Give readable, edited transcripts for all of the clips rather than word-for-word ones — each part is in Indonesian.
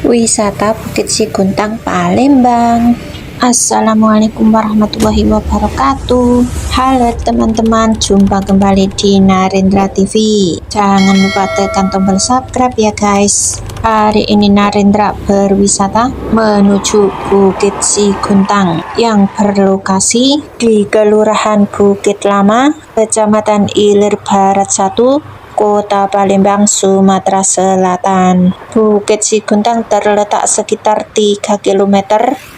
Wisata Bukit Siguntang Palembang. Assalamualaikum warahmatullahi wabarakatuh. Halo teman-teman, jumpa kembali di Narendra TV. Jangan lupa tekan tombol subscribe ya guys. Hari ini Narendra berwisata menuju Bukit Siguntang yang berlokasi di Kelurahan Bukit Lama, Kecamatan Ilir Barat 1, Kota Palembang, Sumatera Selatan. Bukit Siguntang terletak sekitar 3 km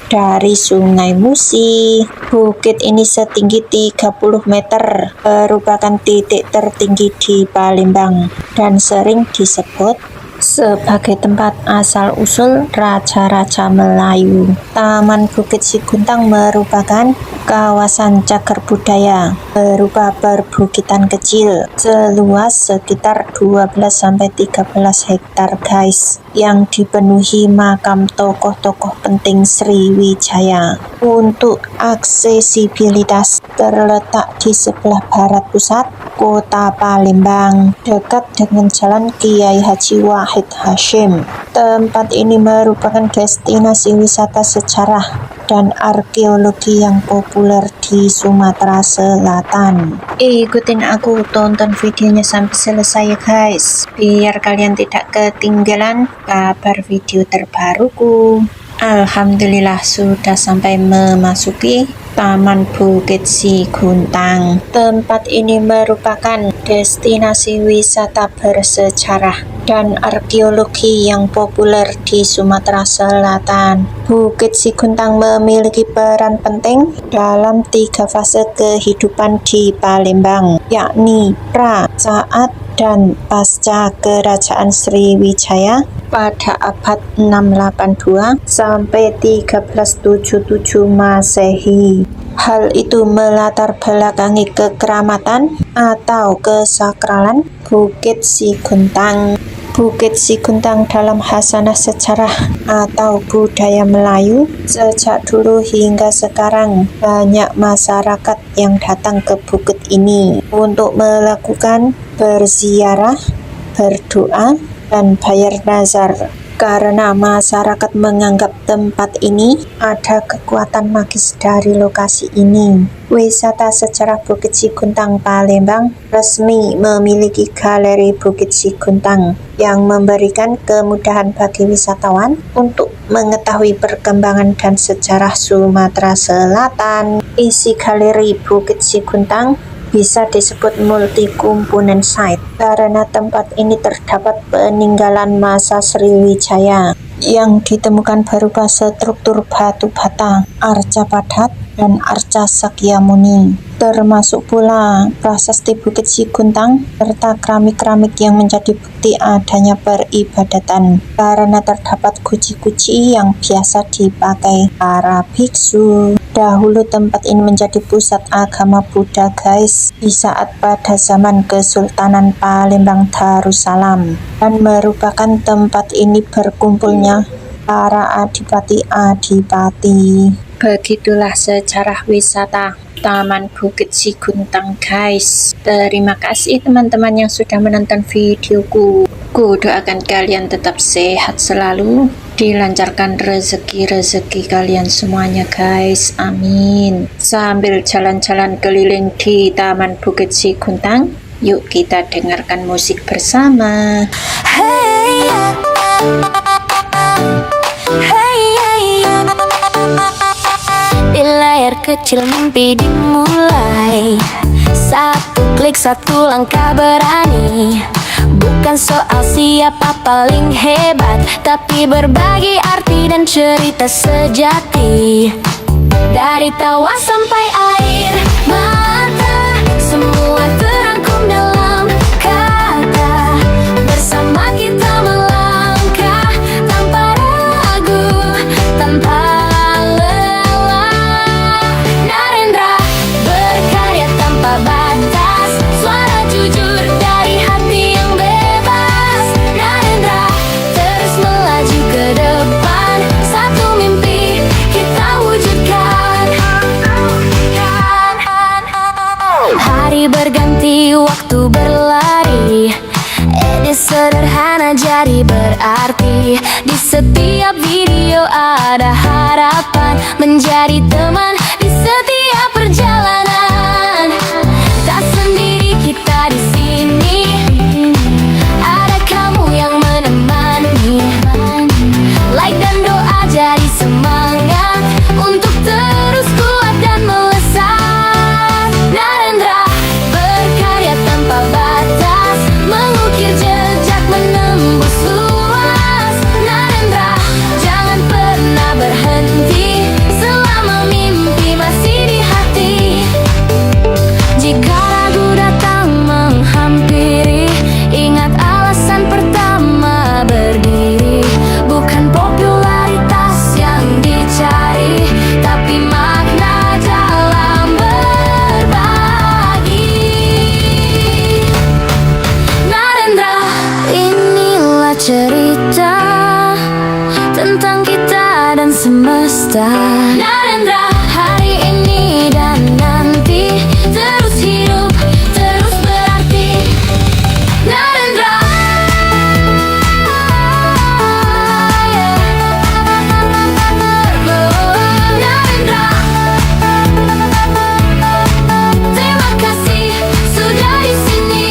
dari Sungai Musi. Bukit ini setinggi 30 meter, merupakan titik tertinggi di Palembang dan sering disebut sebagai tempat asal-usul Raja-Raja Melayu. Taman Bukit Siguntang merupakan kawasan cagar budaya berupa perbukitan kecil seluas sekitar 12-13 hektar guys, yang dipenuhi makam tokoh-tokoh penting Sriwijaya. Untuk aksesibilitas, terletak di sebelah barat pusat Kota Palembang, dekat dengan Jalan Kiai Haji Wahid Hasyim. Tempat ini merupakan destinasi wisata sejarah dan arkeologi yang populer di Sumatera Selatan. Ikutin aku tonton videonya sampai selesai ya guys, biar kalian tidak ketinggalan kabar video terbaruku. Alhamdulillah sudah sampai memasuki Taman Bukit Siguntang. Tempat ini merupakan destinasi wisata bersejarah dan arkeologi yang populer di Sumatera Selatan. Bukit Siguntang memiliki peran penting dalam 3 fase kehidupan di Palembang, yakni pra, saat, dan pasca Kerajaan Sriwijaya pada abad 682 sampai 1377 Masehi. Hal itu melatar belakangi kekeramatan atau kesakralan Bukit Siguntang. Bukit Siguntang dalam hasanah sejarah atau budaya Melayu sejak dulu hingga sekarang, banyak masyarakat yang datang ke bukit ini untuk melakukan berziarah, berdoa, dan bayar nazar, karena masyarakat menganggap tempat ini ada kekuatan magis dari lokasi ini. Wisata sejarah Bukit Siguntang Palembang resmi memiliki Galeri Bukit Siguntang yang memberikan kemudahan bagi wisatawan untuk mengetahui perkembangan dan sejarah Sumatera Selatan. Isi Galeri Bukit Siguntang bisa disebut multi-komponen site karena tempat ini terdapat peninggalan masa Sriwijaya yang ditemukan berupa struktur batu bata, arca padat, dan arca Sakyamuni, termasuk pula prasasti Bukit Siguntang serta keramik-keramik yang menjadi bukti adanya peribadatan, karena terdapat guci-guci yang biasa dipakai para biksu. Dahulu tempat ini menjadi pusat agama Buddha guys, di saat pada zaman Kesultanan Palembang Darussalam, dan merupakan tempat ini berkumpulnya para adipati-adipati. Begitulah sejarah wisata Taman Bukit Siguntang guys. Terima kasih teman-teman yang sudah menonton videoku. Ku doakan kalian tetap sehat selalu, dilancarkan rezeki-rezeki kalian semuanya guys, amin. Sambil jalan-jalan keliling di Taman Bukit Siguntang, yuk kita dengarkan musik bersama. Hey, di layar kecil mimpi dimulai, satu klik satu langkah berani. Bukan soal siapa paling hebat, tapi berbagi arti dan cerita sejati. Dari tawa sampai air mata, semua terangkum dalam kata. Bersama kita melangkah tanpa ragu, tanpa lelah. Narendra berkarya tanpa batas, suara jujur dari hati yang bebas. Narendra terus melaju ke depan, satu mimpi kita wujudkan. Hari berganti setiap video ada harapan, menjadi teman di setiap perjalanan. Tak sendiri kita di sini, ada kamu yang menemani. Like dan doa jadi semangat untuk terus kuat dan melesat. Narendra berkarya tanpa batas, mengukir jejak menembus luas. Narendra jangan pernah berhenti selama mimpi masih di hati. Jika ragu datang menghampiri, ingat alasan pertama berdiri. Bukan popularitas yang dicari, tapi makna dalam berbagi. Narendra, inilah cerita tentang kita dan semesta. Narendra, hari ini dan nanti terus hidup, terus berarti. Narendra, Narendra, terima kasih sudah di sini.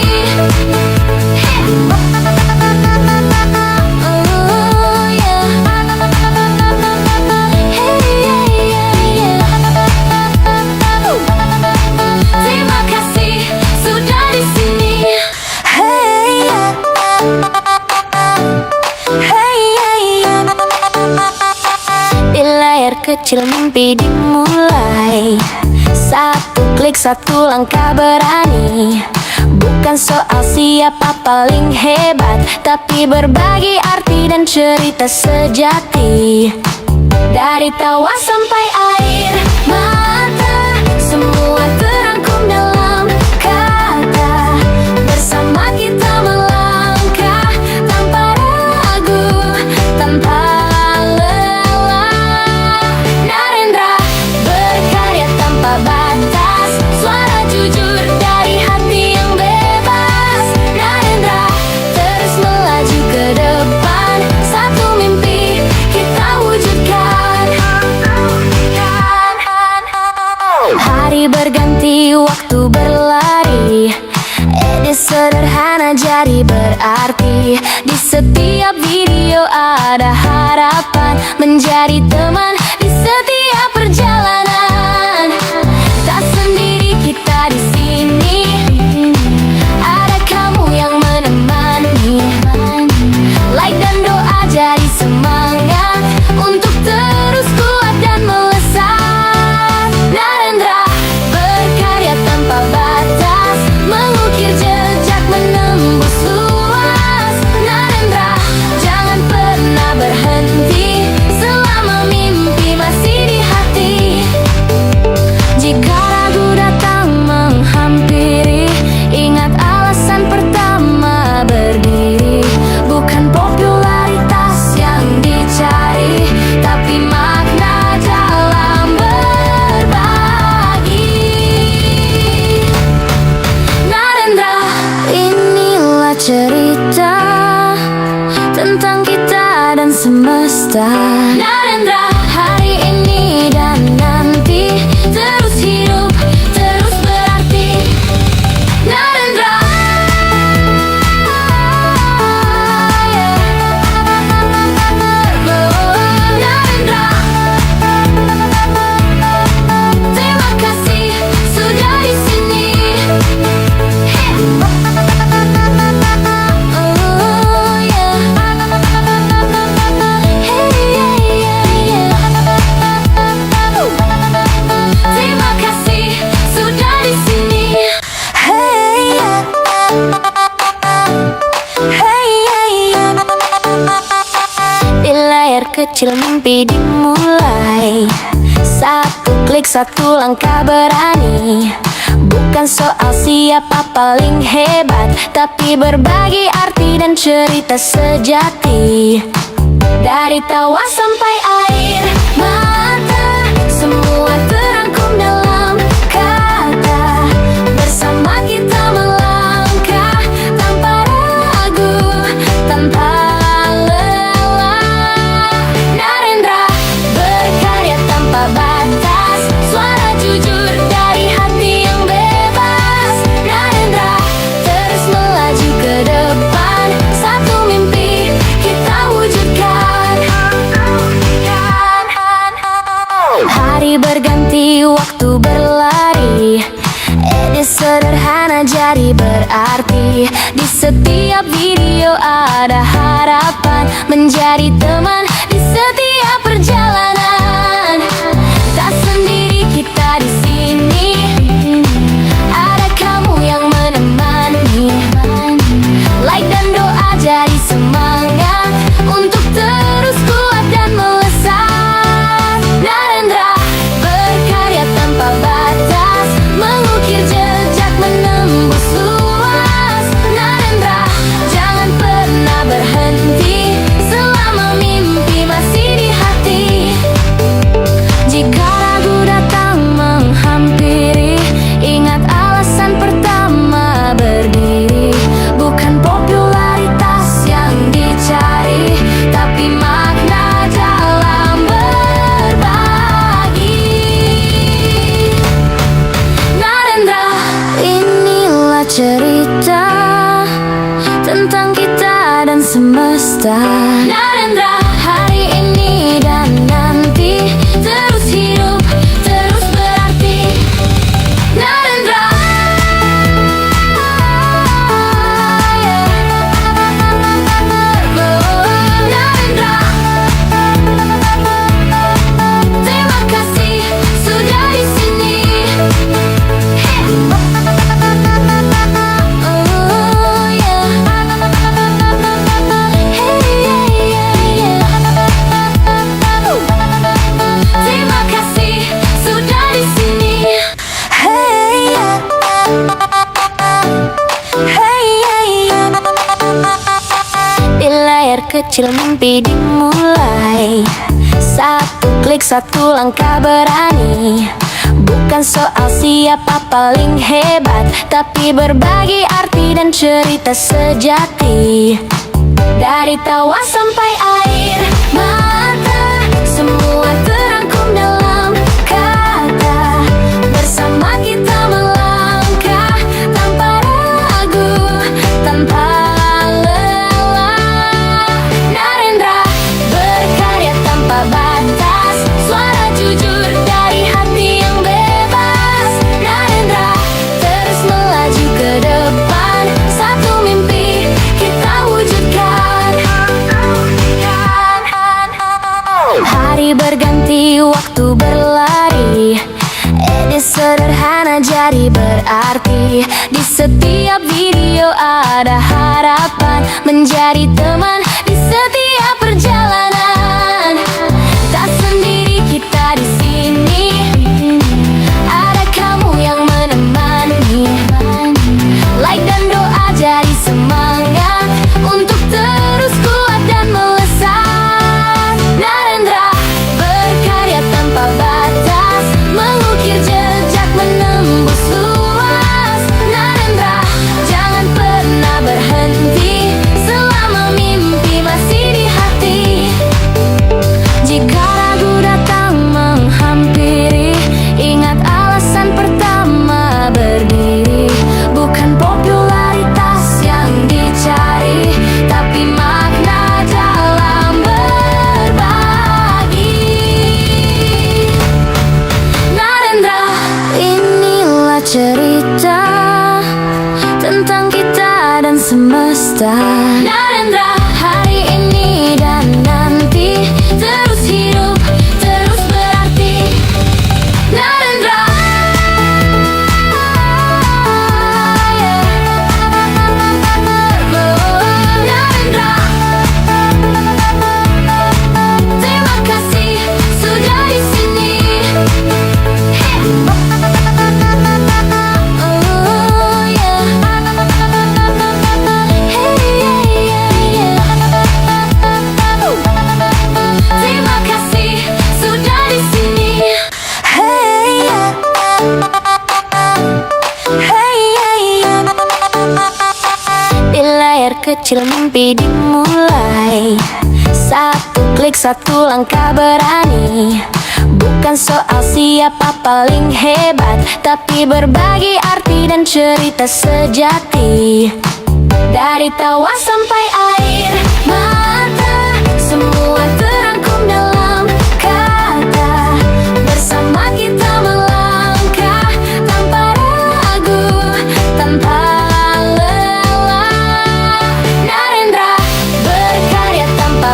Terima kasih sudah di sini. Di layar kecil mimpi dimulai, satu klik satu langkah berani. Bukan soal siapa paling hebat, tapi berbagi arti dan cerita sejati. Dari tawa sampai air mata, semua terangkum dalam kata. Bersama kita melangkah tanpa ragu, tanpa lelah. Narendra berkarya tanpa batas, suara jujur dari hati yang bebas. Narendra terus melaju ke depan, satu mimpi kita wujudkan. Hari berganti, waktu berlari, edit sederhana jadi berarti. Di setiap video ada harapan, menjadi teman di setiap perjalanan. Tak sendiri kita di sini, ada kamu yang menemani. Like dan doa jadi semangat untuk terus kuat dan melesat. Narendra berkarya tanpa batas, mengukir jejak menembus luas. Narendra jangan pernah berhenti selama mimpi masih di hati. Jika ragu datang menghampiri, ingat alasan pertama berdiri. Bukan popularitas yang dicari, tapi makna dalam berbagi. Narendra, inilah cerita tentang kita dan semesta. Narendra, hari ini dan nanti terus hidup, terus berarti. Narendra, Narendra, terima kasih sudah di sini. Terima kasih sudah di sini. Di layar kecil mimpi dimulai, satu klik satu langkah berani. Bukan soal siapa paling hebat, tapi berbagi arti dan cerita sejati. Dari tawa sampai air mata, semua terangkum dalam kata. Bersama kita melangkah tanpa ragu, tanpa lelah. menjadi teman di setiap perjalanan. Tak sendiri kita di sini, ada kamu yang menemani. Like dan doa jadi semangat untuk terus kuat dan melesat. Narendra berkarya tanpa batas, mengukir jejak menembus luas. Narendra jangan pernah berhenti selama mimpi masih di hati. Jika ragu datang menghampiri, ingat alasan pertama berdiri. Bukan popularitas yang dicari, tapi makna dalam berbagi. Narendra, inilah cerita tentang kita dan semesta. Narendra, hari ini dan nanti terus hidup, terus berarti. Narendra, Narendra, terima kasih sudah di sini. Oh yeah. Terima kasih sudah di sini. Hey yeah. Hey yeah. Di layar kecil mimpi dimulai, satu klik satu langkah berani. Bukan soal siapa paling hebat, tapi berbagi arti dan cerita sejati. Dari tawa sampai air mata, semua terangkum dalam kata. Bersama kita melangkah tanpa ragu, tanpa lelah. Narendra berkarya tanpa batas, suara jujur dari hati yang bebas. Narendra terus melaju ke depan, satu mimpi kita wujudkan. Hari berganti, waktu berlari, ide sederhana jadi berarti. Di setiap video ada harapan, menjadi teman di setiap perjalanan. Tak sendiri kita di sini, ada kamu yang menemani. Like dan doa jadi semangat untuk terus kuat dan melesat. Narendra berkarya tanpa batas, mengukir jejak menembus luas. Narendra jangan pernah berhenti selama mimpi masih di hati. Jika ragu datang menghampiri, ingat alasan pertama berdiri. Bukan popularitas yang dicari, tapi makna dalam berbagi. Narendra, inilah cerita tentang kita dan semesta. Narendra, hari ini dan nanti terus hidup, terus berarti. Narendra, Narendra, terima kasih sudah di sini. Oh yeah. Terima kasih sudah di sini. Hey yeah. Hey yeah. Di layar kecil mimpi dimulai, satu klik satu langkah berani. Bukan soal siapa paling hebat, tapi berbagi arti dan cerita sejati. Dari tawa sampai air mata, semua terangkum dalam kata. Bersama kita melangkah tanpa ragu, tanpa lelah. Narendra berkarya tanpa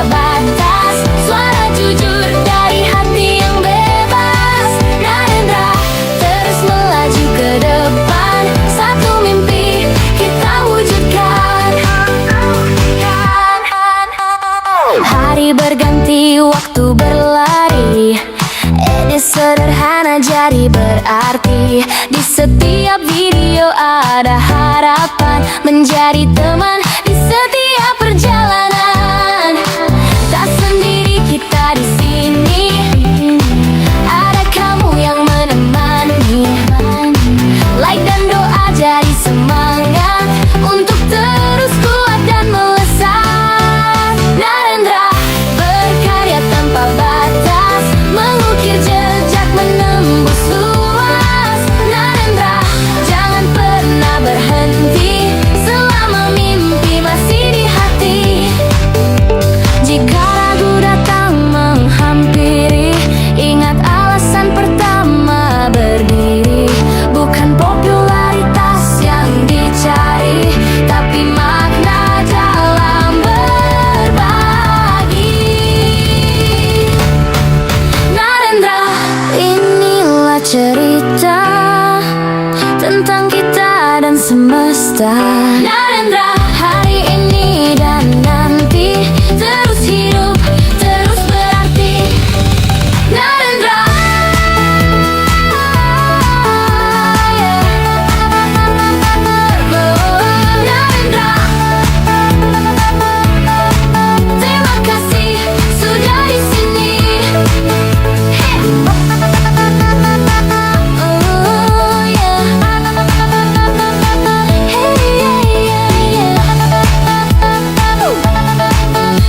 berganti waktu berlari. Edit sederhana jadi berarti. Di setiap video ada harapan, menjadi teman di setiap perjalanan. Tak sendiri kita di sini, ada kamu yang menemani. Like dan doa jadi semangat untuk terus kuat dan melesat. Narendra berkarya tanpa batas, mengukir jejak menembus luas. Narendra jangan pernah berhenti selama mimpi masih di hati. Jika ragu datang menghampiri, ingat alasan pertama berdiri. Bukan popularitas yang dicari, tapi makna dalam berbagi. Narendra, inilah cerita tentang kita dan semesta. Narendra, hari ini dan nanti terus hidup, terus berarti. Narendra, Narendra, terima kasih sudah di sini. Oh yeah.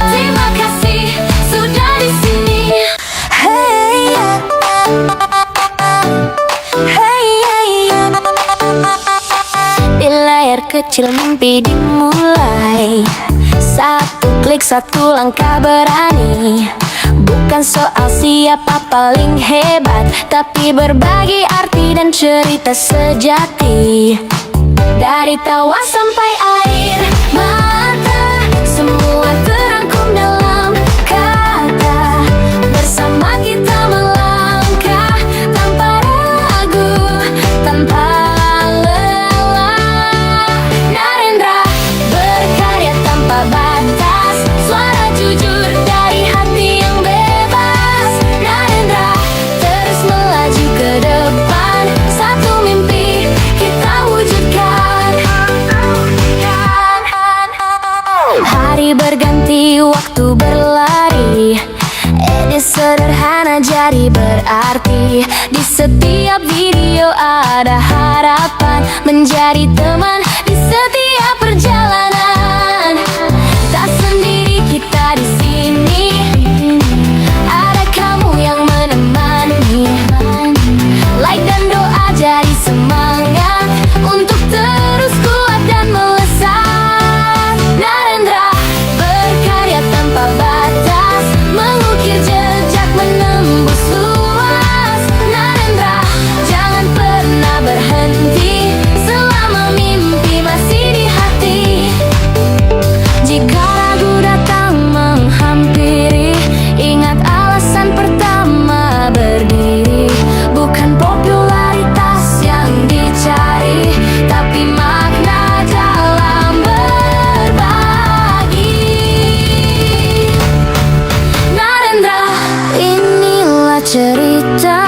Terima kasih sudah di sini. Hey yeah. Hey yeah. Di layar kecil mimpi dimulai. Satu klik, satu langkah berani. Bukan soal siapa paling hebat, tapi berbagi arti dan cerita sejati. Dari tawa sampai air mata, semua terangkum dalam kata. Bersama kita melangkah tanpa ragu, tanpa lelah. Narendra berkarya tanpa batas, suara jujur dari hati yang bebas. Narendra terus melaju ke depan, satu mimpi kita wujudkan. Hari berganti waktu berlari. Edit sederhana jadi berarti. Di setiap video ada harapan, menjadi teman di setiap perjalanan. Tak sendiri kita di sini, ada kamu yang menemani. Like dan doa jadi semangat untuk terus kuat dan melesat. Narendra berkarya tanpa batas, mengukir jejak menembus luas. Narendra jangan pernah berhenti selama mimpi masih di hati. Jika ragu datang menghampiri, ingat alasan pertama berdiri. Bukan popularitas yang dicari, tapi makna dalam berbagi. Narendra, inilah cerita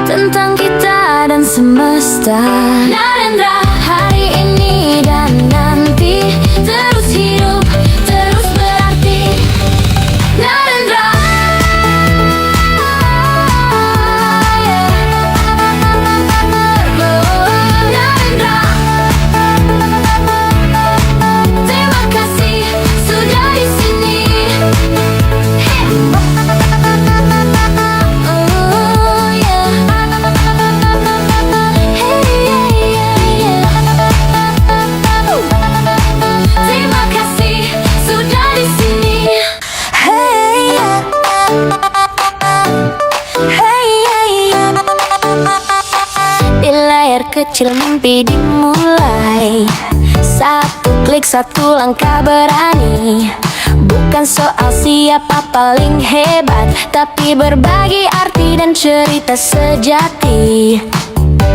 tentang kita dan semesta. Narendra, hari ini dan nanti terus hidup, terus berarti. Narendra, Narendra, terima kasih sudah di sini. Oh yeah. Terima kasih sudah di sini. Hey yeah. Hey yeah. Di layar kecil mimpi dimulai. Satu klik, satu langkah berani. Bukan soal siapa paling hebat, tapi berbagi arti dan cerita sejati.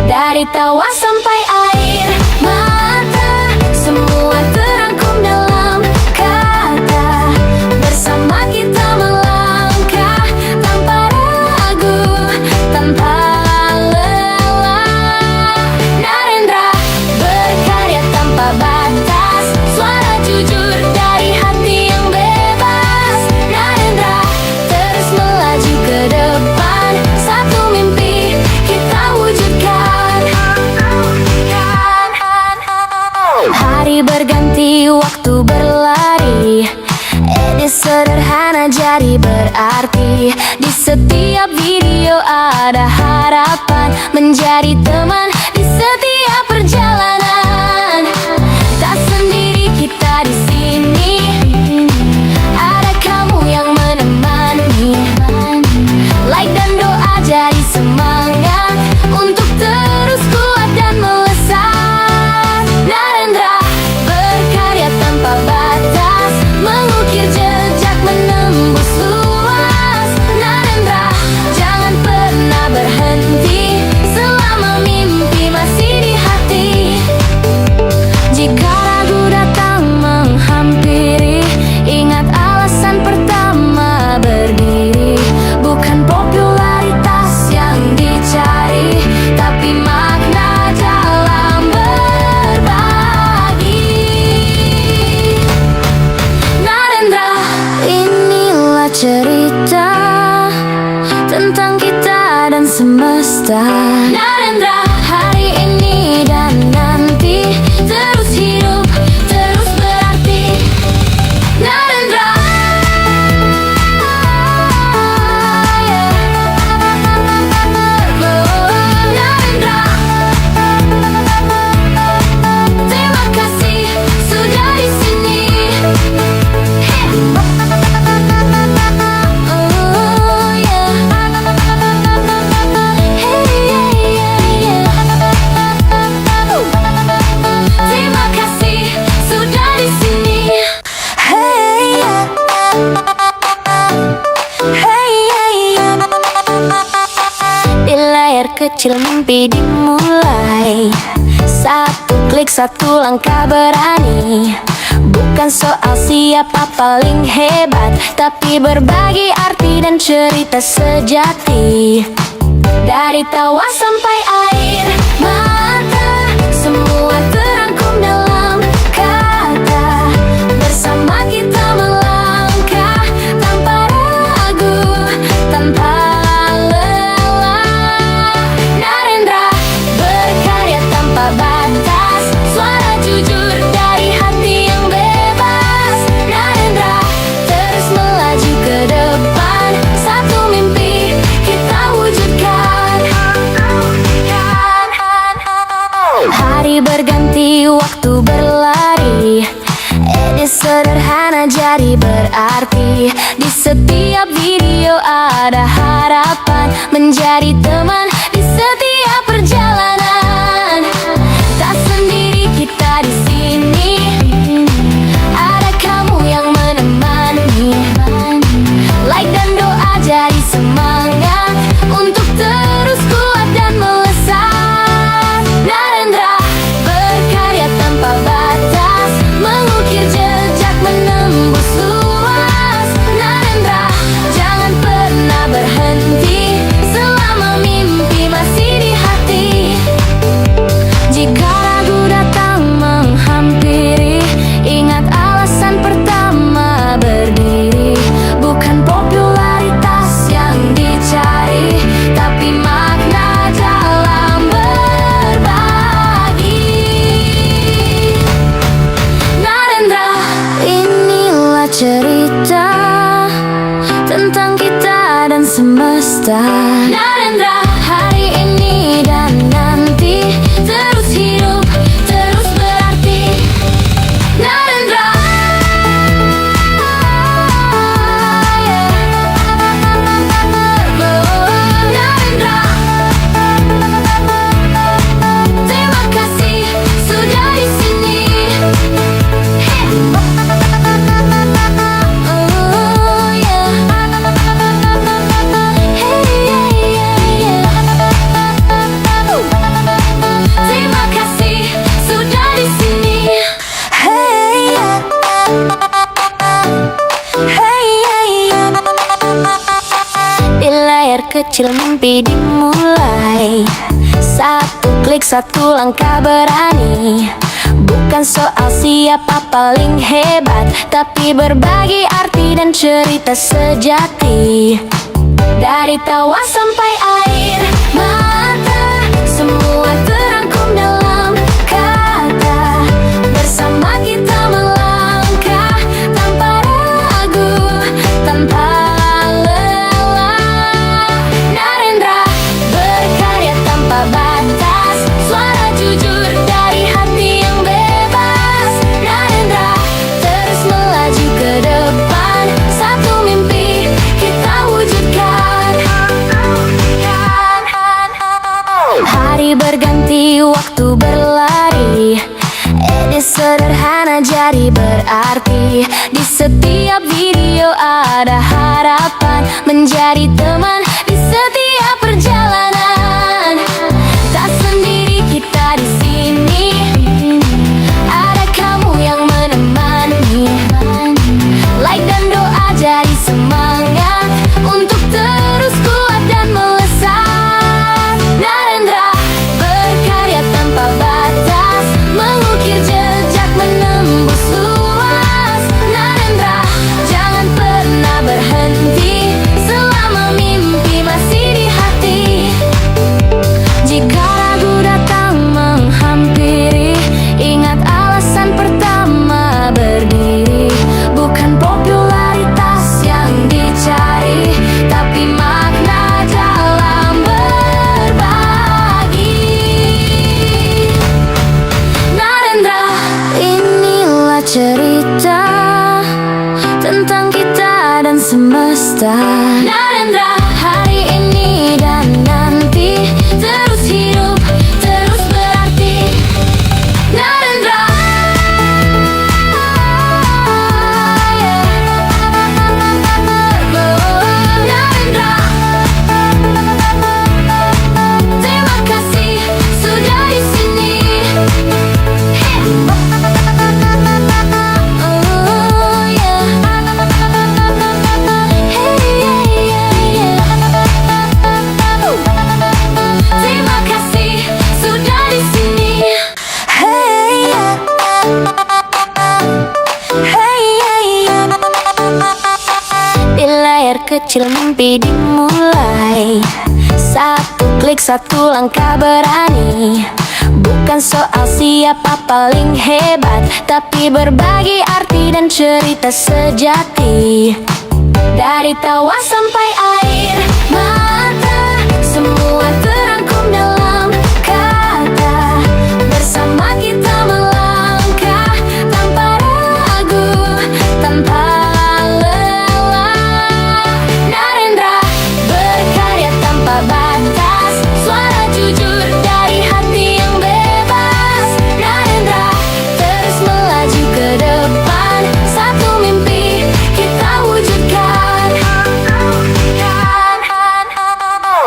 Dari tawa sampai air mata, semua terangkum dalam kata. Bersama kita melangkah sederhana jadi berarti. Di setiap video ada harapan, menjadi teman di setiap perjalanan. Tak sendiri kita di sini, ada kamu yang menemani. Like dan doa jadi semangat untuk terus kuat dan melesat. Narendra berkarya tanpa batas, mengukir jejak menembus luas. Narendra jangan pernah berhenti selama mimpi masih di hati. Jika ragu datang menghampiri, ingat alasan pertama berdiri. Bukan popularitas yang dicari, tapi makna dalam berbagi. Narendra, inilah cerita tentang kita dan semesta. Narendra, hari ini dan nanti terus hidup, terus berarti. Narendra, Narendra, terima kasih sudah di sini. Terima kasih sudah di sini. Di layar kecil mimpi dimulai, satu klik satu langkah berani. Bukan soal siapa paling hebat, tapi berbagi arti dan cerita sejati. Dari tawa sampai air mata, semua terangkum dalam kata. Bersama kita melangkah tanpa ragu, tanpa lelah. Narendra berkarya tanpa batas, suara jujur dari hati yang bebas. Narendra terus melaju ke depan, satu mimpi kita wujudkan. Hari berganti, waktu berlari, ide sederhana jadi berarti. Di setiap video ada harapan, menjadi teman di setiap perjalanan. Tak sendiri kita di sini, ada kamu yang menemani. Like dan doa jadi semangat untuk terus kuat dan melesat. Narendra berkarya tanpa batas, mengukir jejak menembus luas. Narendra jangan pernah berhenti selama mimpi masih di hati. Jika ragu datang menghampiri, ingat alasan pertama berdiri. Bukan popularitas yang dicari, tapi makna dalam berbagi. Narendra, inilah cerita tentang kita dan semesta. Narendra, hari ini dan nanti terus hidup, terus berarti. Narendra, Narendra, terima kasih sudah di sini. Terima kasih sudah di sini. Di layar kecil mimpi dimulai, satu klik satu langkah berani. Bukan soal siapa paling hebat, tapi berbagi arti dan cerita sejati. Dari tawa sampai air mata, semua terangkum dalam kata. Bersama kita melangkah tanpa ragu, tanpa berarti. Di setiap video ada harapan, menjadi teman di setiap perjalanan. Tak sendiri kita di sini, ada kamu yang menemani. Like dan doa jadi semangat untuk terus kuat dan melesat. Narendra berkarya tanpa batas, mengukir jejak menembus luas. Narendra jangan pernah berhenti selama mimpi masih di hati. Jika ragu datang menghampiri, ingat alasan pertama berdiri. Bukan popularitas yang dicari, tapi makna dalam berbagi. Narendra, inilah cerita tentang kita dan semesta. Narendra, hari ini dan nanti terus hidup, terus berarti. Narendra, Narendra, terima kasih sudah di sini. Oh yeah. Terima kasih sudah di sini. Hey, di layar kecil mimpi dimulai. Satu klik, satu langkah berani. Bukan soal siapa paling hebat, tapi berbagi arti dan cerita sejati. Dari tawa sampai air mata, semua terangkum dalam kata. Bersama kita melangkah tanpa ragu, tanpa lelah. Narendra berkarya tanpa batas, suara jujur dari hati yang bebas. Narendra terus melaju ke depan, satu mimpi kita wujudkan.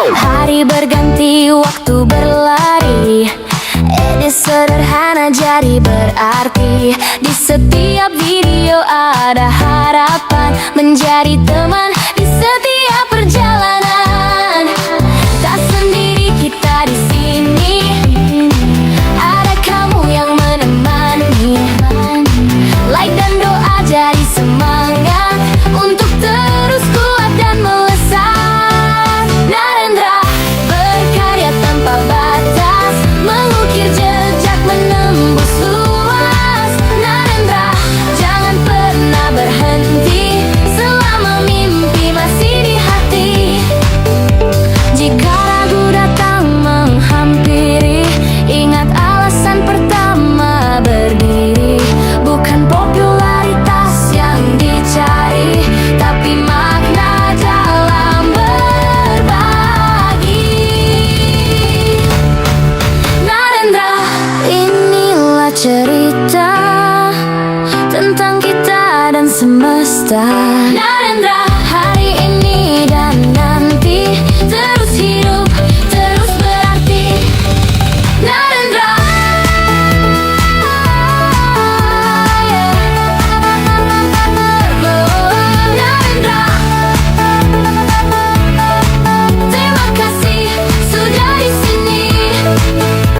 Hari berganti, waktu berlari. Ide sederhana jadi berarti. Di setiap video ada harapan, menjadi teman di setiap perjalanan. Tak sendiri kita di sini, ada kamu yang menemani. Like dan doa jadi semangat untuk terus kuat dan melesat. Narendra berkarya tanpa batas, mengukir jejak menembus luas. Narendra jangan pernah berhenti selama mimpi masih di hati. Jika ragu datang menghampiri, ingat alasan pertama berdiri. Bukan popularitas yang dicari, tapi makna dalam berbagi. Narendra, inilah cerita tentang kita dan semesta. Narendra, hari ini